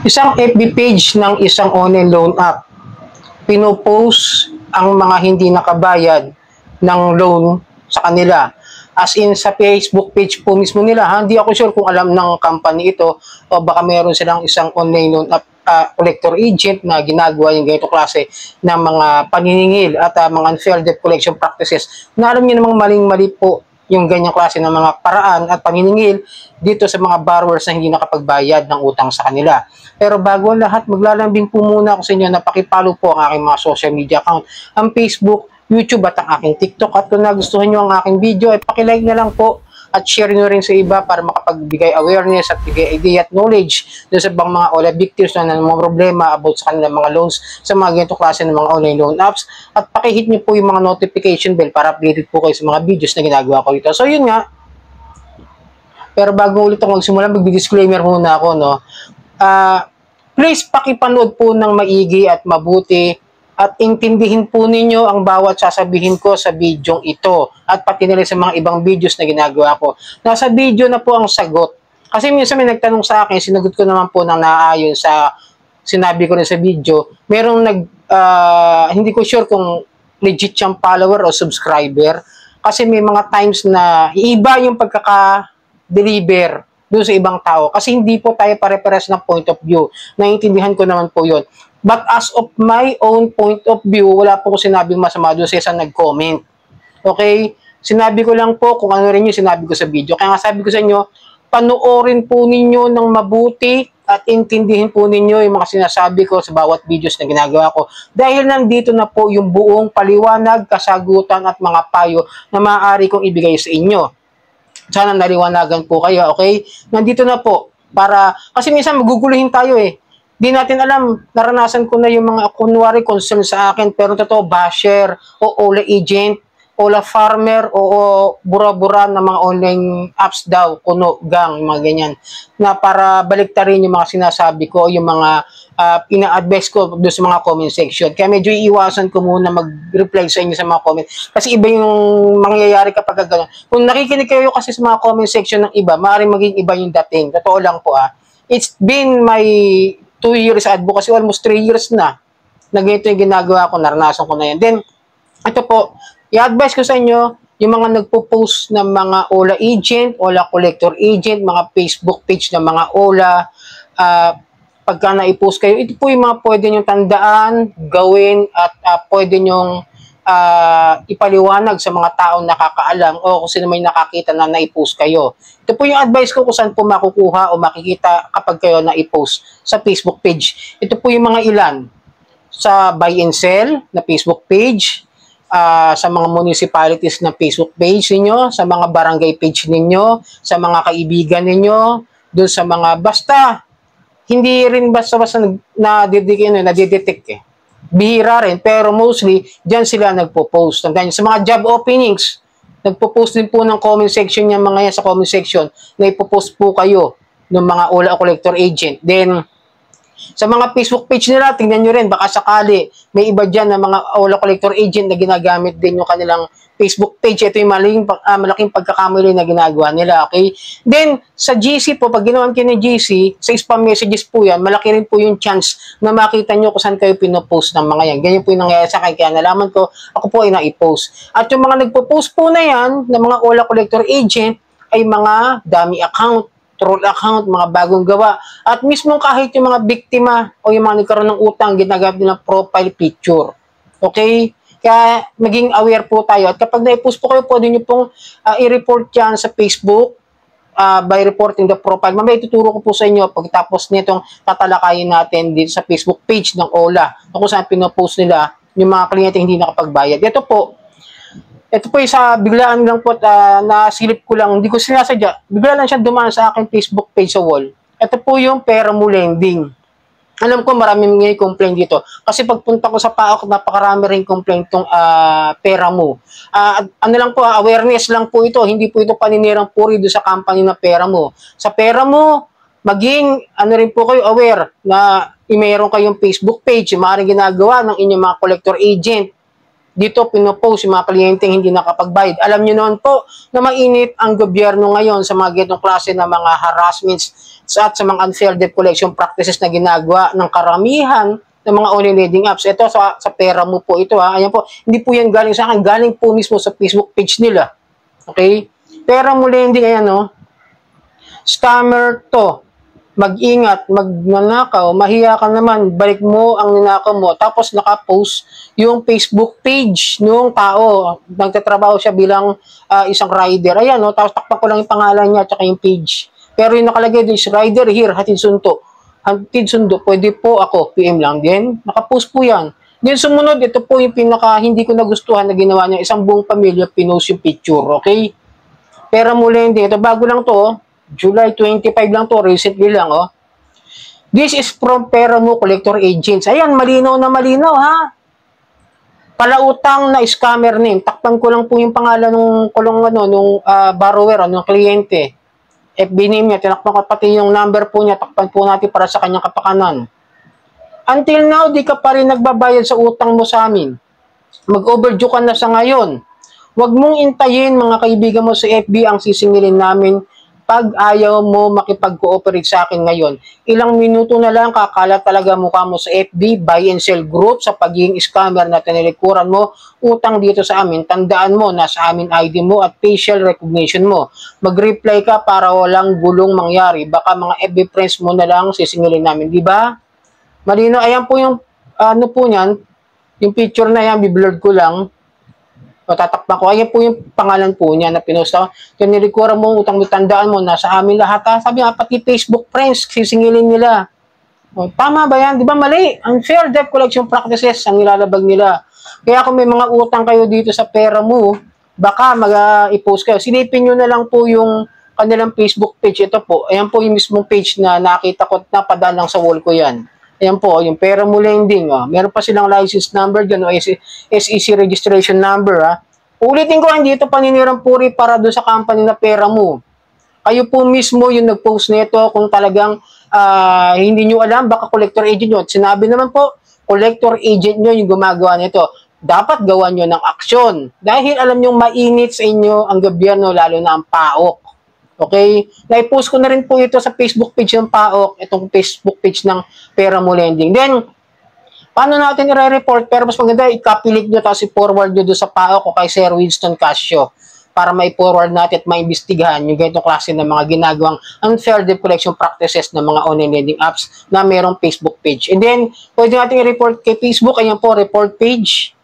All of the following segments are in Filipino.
Isang FB page ng isang online loan app, pinopost ang mga hindi nakabayad ng loan sa kanila. As in, sa Facebook page po mismo nila. Hindi ako sure kung alam ng company ito o baka meron silang isang online loan app collector agent na ginagawa yung ganito klase ng mga paniningil at mga unfair debt collection practices. Na alam niyo namang maling-mali po yung ganyang klase ng mga paraan at paniningil dito sa mga borrowers na hindi nakapagbayad ng utang sa kanila. Pero bago ang lahat, maglalambing po muna ako sa inyo na pakipollow po ang aking mga social media account, ang Facebook, YouTube at ang aking TikTok. At kung nagustuhan nyo ang aking video, ay pakilike na lang po at share nyo rin sa iba para makapagbigay awareness at bigay idea at knowledge doon sa bang mga OLA victims na mga problema about sa kanilang mga loans sa mga ganito klase ng mga online loan apps. At pakihit nyo po yung mga notification bell para updated po kayo sa mga videos na ginagawa ko dito. So yun nga, pero bago ulit ako magsimula, mag-disclaimer muna ako, no? Please pakipanood po ng maigi at mabuti at intindihin po ninyo ang bawat sasabihin ko sa video ito at pati na rin sa mga ibang videos na ginagawa ko. Nasa video na po ang sagot. Kasi minsan may nagtanong sa akin, sinagot ko naman po ng naayon sa sinabi ko rin sa video. Merong hindi ko sure kung legit siyang follower o subscriber. Kasi may mga times na iba yung pagkaka-deliver doon sa ibang tao. Kasi hindi po tayo pare-pares ng point of view. Naiintindihan ko naman po yun. But as of my own point of view, wala po ko sinabing masama doon sa isang nag-comment. Okay? Sinabi ko lang po kung ano rin yung sinabi ko sa video. Kaya nga sabi ko sa inyo, panoorin po ninyo ng mabuti at intindihin po ninyo yung mga sinasabi ko sa bawat videos na ginagawa ko. Dahil nandito na po yung buong paliwanag, kasagutan at mga payo na maaari kong ibigay sa inyo. Sana naliwanagan po kayo, okay? Nandito na po para, kasi minsan maguguluhin tayo eh. Di natin alam, naranasan ko na yung mga kunwari concern sa akin, pero totoo, basher, o OLA agent, OLA farmer, o bura-bura na mga online apps daw, kuno, gang, mga ganyan, na para baliktarin yung mga sinasabi ko, yung mga ina-advise ko doon sa mga comment section. Kaya medyo iiwasan ko muna mag-reply sa inyo sa mga comment. Kasi iba yung mangyayari kapag gano'n. Kung nakikinig kayo kasi sa mga comment section ng iba, maaaring maging iba yung dating. Totoo lang po It's been my 2 years advocacy, almost 3 years na ganito yung ginagawa ko, naranasan ko na yan. Then, ito po, i-advise ko sa inyo, yung mga nagpo-post ng mga OLA agent, OLA collector agent, mga Facebook page ng mga OLA, pagka na-post kayo, ito po yung mga pwede nyo tandaan, gawin, at pwede nyong ipaliwanag sa mga taong nakakaalam o kung sino may nakakita na na-post kayo. Ito po yung advice ko kung saan po makukuha o makikita kapag kayo na-post sa Facebook page. Ito po yung mga ilan. Sa buy and sell na Facebook page, sa mga municipalities na Facebook page ninyo, sa mga barangay page ninyo, sa mga kaibigan ninyo, doon sa mga basta, hindi rin basta-basta nadidetect eh. Bihira rin, pero mostly, dyan sila nagpo-post. Sa mga job openings, nagpo-post din po ng comment section yung mga yan sa comment section na ipopost po kayo ng mga OLA collector agent. Then, sa mga Facebook page nila, tingnan nyo rin, baka sakali, may iba dyan na mga OLA collector agent na ginagamit din yung kanilang Facebook page. Ito yung malaking pagkakamali na ginagawa nila, okay? Then, sa GC po, pag ginawan kayo ng GC, sa spam messages po yan, malaki rin po yung chance na makita nyo kung saan kayo pinopost ng mga yan. Ganyan po yung nangyayari sa akin, kaya nalaman ko, ako po ay na-post. At yung mga nagpo-post po na yan, na mga OLA collector agent, ay mga dummy account, troll account, mga bagong gawa. At mismo kahit yung mga biktima o yung mga nagkaroon ng utang, ginagamit nilang profile picture. Okay? Kaya maging aware po tayo. At kapag na-post po kayo, pwede nyo pong i-report yan sa Facebook by reporting the profile. Mamaya ituturo ko po sa inyo pagkatapos nitong tatalakayin natin dito sa Facebook page ng OLA kung saan pinopost nila yung mga kliyente hindi nakapagbayad. Ito po isa biglaan lang po nasilip ko lang, hindi ko sinasadya. Bigla lang siya dumaan sa akin Facebook page sa wall. Ito po yung Peramu Lending. Alam ko maraming ngay complaint dito. Kasi pagpunta ko sa PAOK, napakarami rin complaint tong Peramu. Ano lang po, awareness lang po ito. Hindi po ito paninirang puri doon sa company na Peramu. Sa Peramu, maging ano rin po kayo aware na mayroon kayong Facebook page, maaaring ginagawa ng inyong mga collector agent. Dito pinopost yung mga kliyenteng hindi nakapagbayad. Alam nyo noon po na mainit ang gobyerno ngayon sa mga ganitong klase na mga harassments sa mga unfair debt collection practices na ginagawa ng karamihan ng mga online lending apps. Ito sa pera mo po ito ha. Ayan po, hindi po yan galing sa akin, galing po mismo sa Facebook page nila. Okay? Pera mo lending, ayan o. Scammer to. Mag-ingat, magnanakaw, mahiya ka naman, balik mo ang ninakaw mo. Tapos nakapost yung Facebook page nung tao. Nagtatrabaho siya bilang isang rider. Ayan o, tapos takpan ko lang yung pangalan niya at yung page. Pero yung nakalagay din, rider here, hatid sundo. Hatid sundo, pwede po ako, PM lang din. Nakapost po yan. Then sumunod, ito po yung pinaka hindi ko nagustuhan na ginawa niya. Isang buong pamilya, pinost yung picture, okay? Pera mo lending, ito bago lang to, oh. July 25 lang to, recently lang, oh. This is from Pera Mo Collector Agents. Ayan, malinaw na malinaw, ha? Palautang na scammer name. Takpan ko lang po yung pangalan nung borrower, nung kliyente. FB name niya, tinakpan ko pati yung number po niya, takpan po natin para sa kanyang kapakanan. Until now, di ka pa rin nagbabayad sa utang mo sa amin. Mag-overdue ka na sa ngayon. Huwag mong intayin, mga kaibigan mo sa FB, ang sisingilin namin pag ayaw mo makipag-cooperate sa akin ngayon. Ilang minuto na lang, kakalat talaga mukha mo sa FB, buy and sell group sa pagiging scammer na tinilikuran mo, utang dito sa amin. Tandaan mo, nasa amin ID mo at facial recognition mo. Mag-reply ka para walang gulong mangyari. Baka mga FB friends mo na lang sisingilin namin, di ba? Malino, ayan po yung, ano po niyan, yung picture na yan, biblurred ko lang. O tatakpan ko, ayan po yung pangalan po niya na pinost. Kaya nilikuran mo, utang mo, tandaan mo, nasa amin lahat. Ha? Sabi nga, pati Facebook friends, sisingilin nila. O, tama ba yan? Di ba mali? Unfair debt collection practices ang nilalabag nila. Kaya kung may mga utang kayo dito sa pera mo, baka mag-i-post kayo. Silipin nyo na lang po yung kanilang Facebook page. Ito po, ayan po yung mismong page na nakita ko, napadaan lang sa wall ko yan. Ayan po, yung Pera Mo Lending. Meron pa silang license number dyan, o SEC registration number. Ulitin ko, hindi ito paninirang puri para doon sa company na Pera Mo. Kayo po mismo yung nag-post nito kung talagang hindi nyo alam, baka collector agent nyo. At sinabi naman po, collector agent nyo yung gumagawa nito. Dapat gawan nyo ng aksyon. Dahil alam nyo mainit sa inyo ang gobyerno, lalo na ang PAOK. Okay? Na-post ko na rin po ito sa Facebook page ng PAOK, itong Facebook page ng Pera Mo Lending. Then, paano natin i-report? Pero mas maganda, i-copy-link nyo tapos i-forward nyo doon sa PAOK o kay Sir Winston Casio para mai-forward natin at maimbestigahan yung ganitong klase ng mga ginagawang unfair debt collection practices ng mga online lending apps na mayroong Facebook page. And then, pwede natin i-report kay Facebook. Ayan po, report page.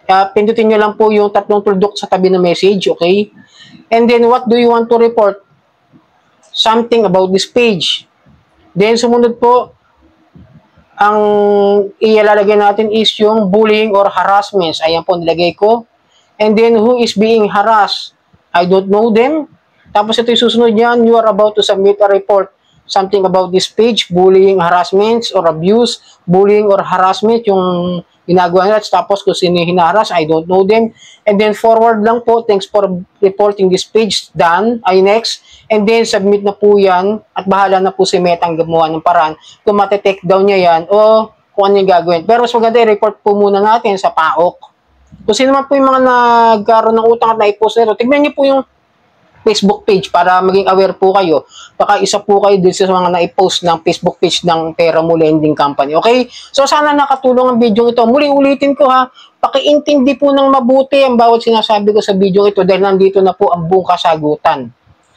Pindutin nyo lang po yung tatlong tuldok sa tabi ng message, okay? And then, what do you want to report? Something about this page. Then, sumunod po, ang ilalagay natin is yung bullying or harassments. Ayan po, nilagay ko. And then, who is being harassed? I don't know them. Tapos, ito yung susunod yan. You are about to submit a report. Something about this page, bullying, harassments, or abuse. Bullying or harassment, yung ginagawa nila. Tapos kung sino yung hinaras, I don't know them. And then forward lang po, thanks for reporting this page, done, ay next. And then submit na po yan at bahala na po si Meta ang gumawa ng paraan kung mati-take down niya yan o kung ano yung gagawin. Pero mas maganda, report po muna natin sa PAOK. Kung sino man po yung mga nagkaroon ng utang at na-post nito, tignan niyo po yung Facebook page para maging aware po kayo. Baka isa po kayo din sa mga na-post ng Facebook page ng Pera Mo Lending Company. Okay? So, sana nakatulong ang video ito. Muling ulitin ko ha, pakiintindi po ng mabuti ang bawat sinasabi ko sa video ito dahil nandito na po ang buong kasagutan.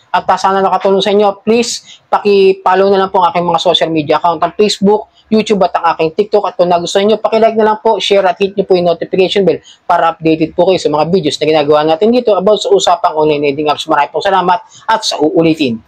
At sana nakatulong sa inyo. Please, paki-follow na lang po ang aking mga social media account, ang Facebook, YouTube at ang aking TikTok. At kung nagustuhan nyo, paki-like na lang po, share at hit nyo po yung notification bell para updated po kayo sa mga videos na ginagawa natin dito about sa usapang online lending apps. Maraming pong salamat at sa uulitin.